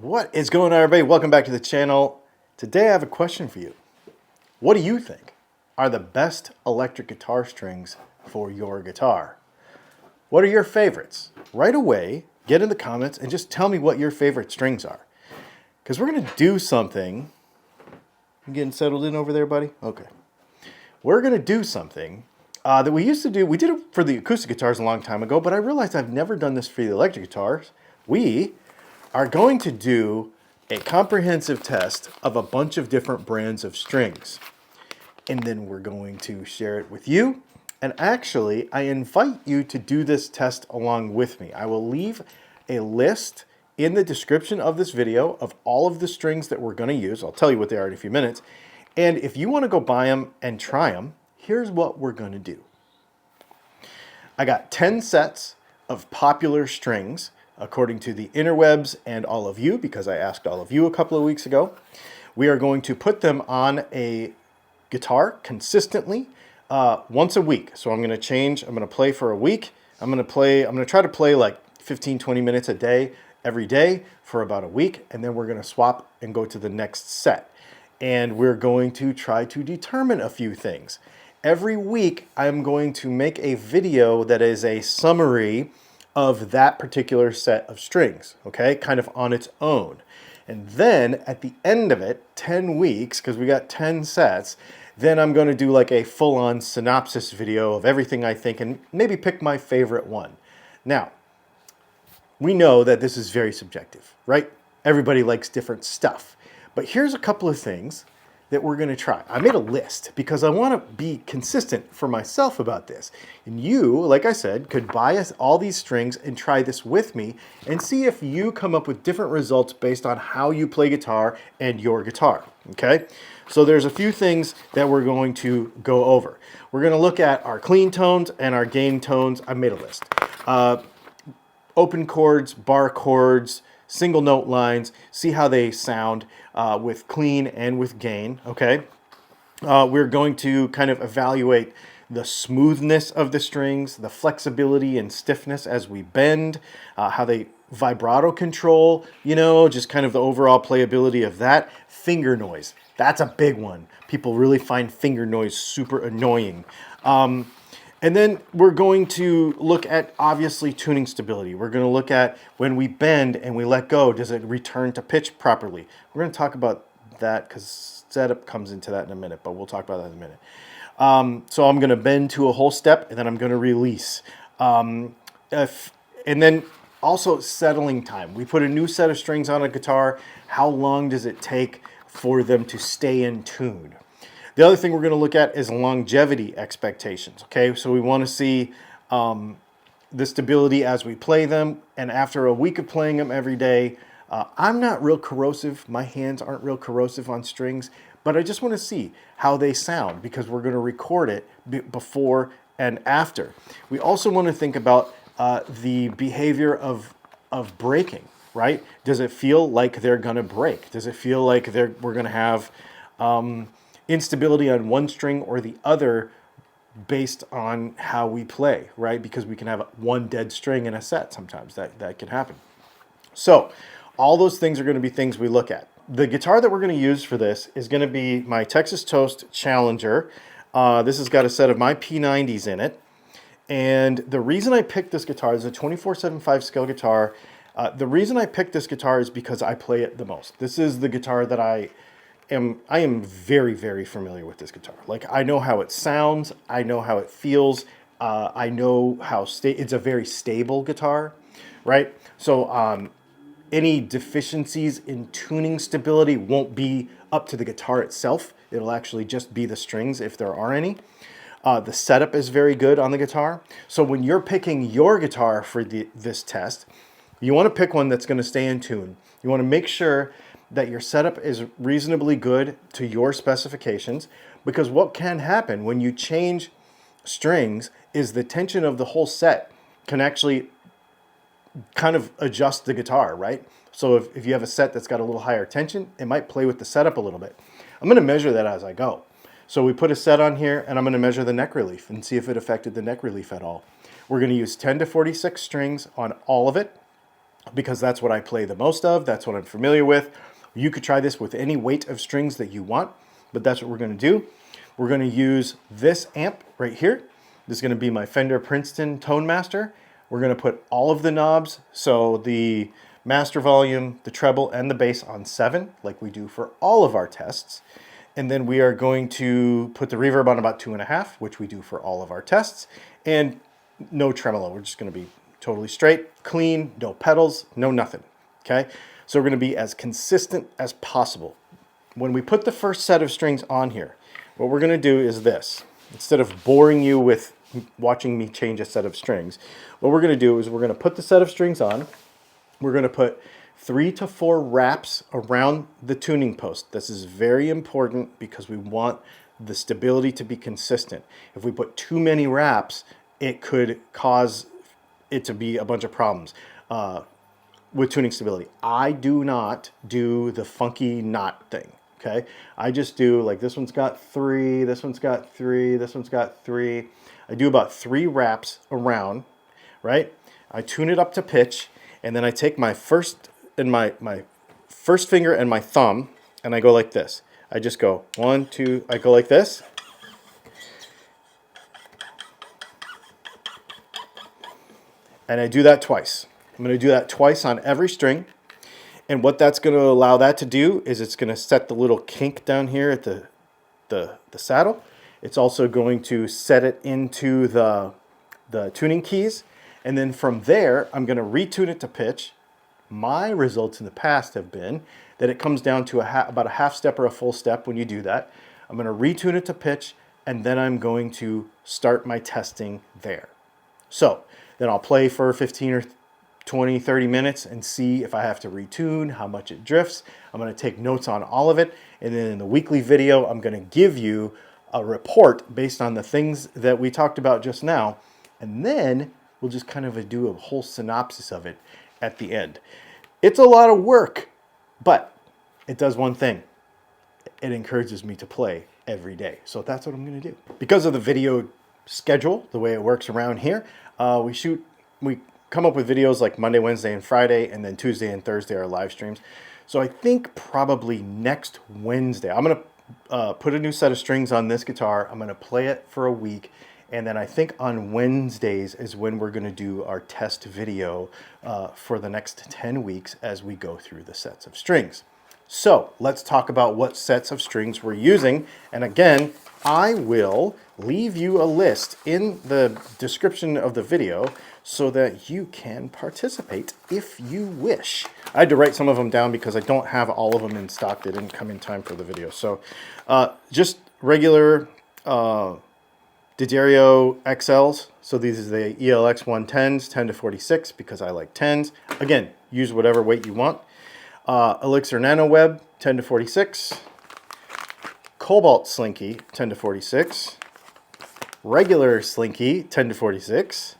What is going on, everybody? Welcome back to the channel. Today I have a question for you. What do you think are the best electric guitar strings for your guitar? What are your favorites? Right away, get in the comments and just tell me what your favorite strings are. Because we're going to do something. You getting settled in over there, buddy? Okay. We're going to do something that we used to do. We did it for the acoustic guitars a long time ago, but I realized I've never done this for the electric guitars. We are going to do a comprehensive test of a bunch of different brands of strings. And then we're going to share it with you. And actually, I invite you to do this test along with me. I will leave a list in the description of this video of all of the strings that we're going to use. I'll tell you what they are in a few minutes. And if you want to go buy them and try them, here's what we're going to do. I got 10 sets of popular strings, according to the interwebs and all of you, because I asked all of you a couple of weeks ago. We are going to put them on a guitar consistently once a week. So I'm going to change. I'm going to play for a week. I'm going to try to play like 15, 20 minutes a day, every day for about a week. And then we're going to swap and go to the next set. And we're going to try to determine a few things. Every week, I'm going to make a video that is a summary of that particular set of strings, okay? Kind of on its own. And then at the end of it, 10 weeks, because we got 10 sets, then I'm going to do like a full-on synopsis video of everything I think and maybe pick my favorite one. Now, we know that this is very subjective, right? Everybody likes different stuff. But here's a couple of things that we're going to try. I made a list because I want to be consistent for myself about this. And you, like I said, could buy us all these strings and try this with me and see if you come up with different results based on how you play guitar and your guitar, okay? So there's a few things that we're going to go over. We're going to look at our clean tones and our gain tones. I made a list. Open chords, bar chords, single note lines, see how they sound with clean and with gain, okay? We're going to kind of evaluate the smoothness of the strings, the flexibility and stiffness as we bend, how they vibrato control, you know, just kind of the overall playability of that. Finger noise, that's a big one. People really find finger noise super annoying. And then we're going to look at, obviously, tuning stability. We're going to look at when we bend and we let go, does it return to pitch properly? We're going to talk about that because setup comes into that in a minute, but we'll talk about that in a minute. So I'm going to bend to a whole step, and then I'm going to release. And then also settling time. We put a new set of strings on a guitar. How long does it take for them to stay in tune? The other thing we're going to look at is longevity expectations, okay? So we want to see the stability as we play them, and after a week of playing them every day, I'm not real corrosive. My hands aren't real corrosive on strings, but I just want to see how they sound because we're going to record it before and after. We also want to think about the behavior of breaking, right? Does it feel like they're going to break? Does it feel like we're going to have instability on one string or the other based on how we play, right? Because we can have one dead string in a set sometimes. That can happen. So all those things are going to be things we look at. The guitar that we're going to use for this is going to be my Texas Toast Challenger. This has got a set of my P90s in it. And the reason I picked this guitar is a 24/7 scale guitar. The reason I picked this guitar is because I play it the most. This is the guitar that I am very, very familiar with this guitar. Like, I know how it sounds. I know how it feels. I know how it's a very stable guitar, right? So any deficiencies in tuning stability won't be up to the guitar itself. It'll actually just be the strings if there are any. The setup is very good on the guitar. So when you're picking your guitar for this test, you want to pick one that's going to stay in tune. You want to make sure that your setup is reasonably good to your specifications, because what can happen when you change strings is the tension of the whole set can actually kind of adjust the guitar, right? So if you have a set that's got a little higher tension, it might play with the setup a little bit. I'm going to measure that as I go. So we put a set on here, and I'm going to measure the neck relief and see if it affected the neck relief at all. We're going to use 10 to 46 strings on all of it. because that's what I play the most of. That's what I'm familiar with. You could try this with any weight of strings that you want, but that's what we're going to do. We're going to use this amp right here. This is going to be my Fender Princeton Tone Master. We're going to put all of the knobs, so the master volume, the treble, and the bass on 7, like we do for all of our tests. And then we are going to put the reverb on about 2.5, which we do for all of our tests. And no tremolo. We're just going to be totally straight, clean, no pedals, no nothing. Okay? So we're going to be as consistent as possible. When we put the first set of strings on here, what we're going to do is this. Instead of boring you with watching me change a set of strings, what we're going to do is we're going to put the set of strings on. We're going to put 3 to 4 wraps around the tuning post. This is very important because we want the stability to be consistent. If we put too many wraps, it could cause it to be a bunch of problems with tuning stability. I do not do the funky knot thing, okay? I just do, like, this one's got 3, this one's got 3, this one's got 3. I do about 3 wraps around, right? I tune it up to pitch, and then I take my first finger and my thumb, and I go like this. I just go 1, 2, I go like this. And I do that twice. I'm going to do that twice on every string. And what that's going to allow that to do is it's going to set the little kink down here at the saddle. It's also going to set it into the tuning keys. And then from there, I'm going to retune it to pitch. My results in the past have been that it comes down to about a half step or a full step when you do that. I'm going to retune it to pitch, and then I'm going to start my testing there. So then I'll play for 15 or 20, 30 minutes and see if I have to retune, how much it drifts. I'm going to take notes on all of it. And then in the weekly video, I'm going to give you a report based on the things that we talked about just now. And then we'll just kind of do a whole synopsis of it at the end. It's a lot of work, but it does one thing. It encourages me to play every day. So that's what I'm going to do. Because of the video schedule, the way it works around here, we come up with videos like Monday, Wednesday, and Friday, and then Tuesday and Thursday are live streams. So I think probably next Wednesday, I'm going to put a new set of strings on this guitar. I'm going to play it for a week. And then I think on Wednesdays is when we're going to do our test video for the next 10 weeks as we go through the sets of strings. So let's talk about what sets of strings we're using. And again, I will leave you a list in the description of the video so that you can participate if you wish. I had to write some of them down because I don't have all of them in stock. They didn't come in time for the video. So just regular D'Addario XLs. So these are the ELX 110s, 10 to 46, because I like 10s. Again, use whatever weight you want. Elixir NanoWeb, 10 to 46. Cobalt Slinky, 10 to 46. Regular Slinky, 10 to 46.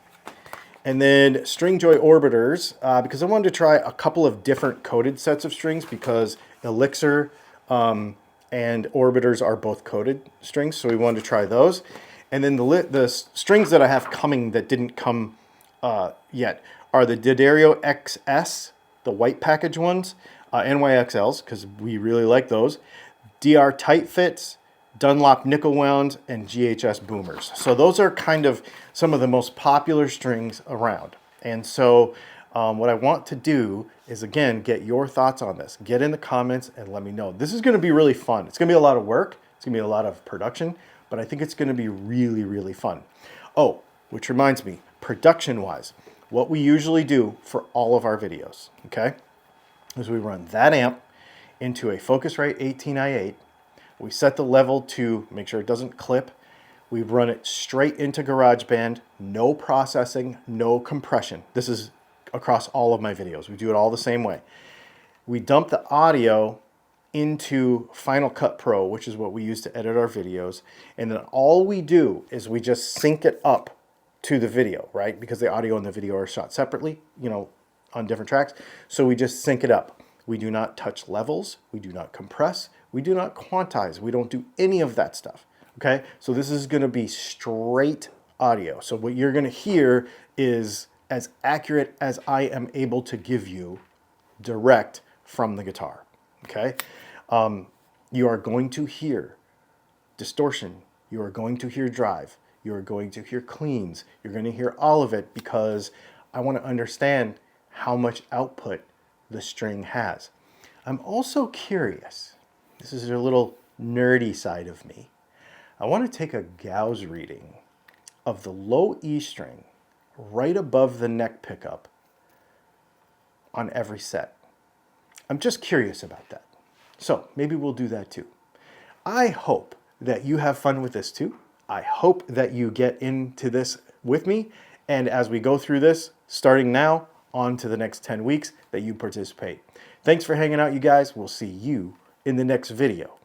And then Stringjoy Orbiters, because I wanted to try a couple of different coated sets of strings, because Elixir and Orbiters are both coated strings, so we wanted to try those. And then the strings that I have coming that didn't come yet are the D'Addario XS, the white package ones, NYXLs, because we really like those, DR Tight Fits, Dunlop Nickel Wounds, and GHS Boomers. So those are kind of some of the most popular strings around. And so what I want to do is, again, get your thoughts on this. Get in the comments and let me know. This is going to be really fun. It's going to be a lot of work. It's going to be a lot of production, but I think it's going to be really, really fun. Oh, which reminds me, production-wise, what we usually do for all of our videos, okay, is we run that amp into a Focusrite 18i8. We set the level to make sure it doesn't clip. We run it straight into GarageBand, no processing, no compression. This is across all of my videos. We do it all the same way. We dump the audio into Final Cut Pro, which is what we use to edit our videos. And then all we do is we just sync it up to the video, right? Because the audio and the video are shot separately, you know, on different tracks. So we just sync it up. We do not touch levels. We do not compress. We do not quantize. We don't do any of that stuff, okay? So this is going to be straight audio. So what you're going to hear is as accurate as I am able to give you direct from the guitar, okay? You are going to hear distortion. You are going to hear drive. You are going to hear cleans. You're going to hear all of it because I want to understand how much output the string has. I'm also curious. This is a little nerdy side of me. I want to take a Gauss reading of the low E string right above the neck pickup on every set. I'm just curious about that. So maybe we'll do that too. I hope that you have fun with this too. I hope that you get into this with me. And as we go through this, starting now on to the next 10 weeks, that you participate. Thanks for hanging out, you guys. We'll see you in the next video.